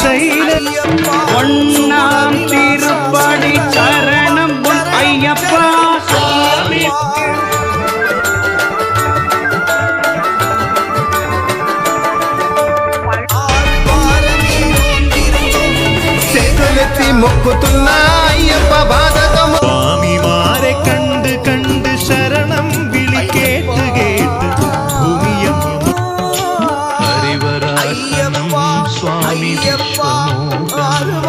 ஸ்ரீசைல ஒன்னாம் திருப்படி சரணம் ஐயப்பா சுவாமி. చేతులెత్తి మొక్కుతున్నా అయ్యప్ప బాధకము స్వామి మారే కండు కండు శరణం విళి కేటు కేటు భూమియమ్మ హరివరాసనం స్వామి విశ్వమోహనం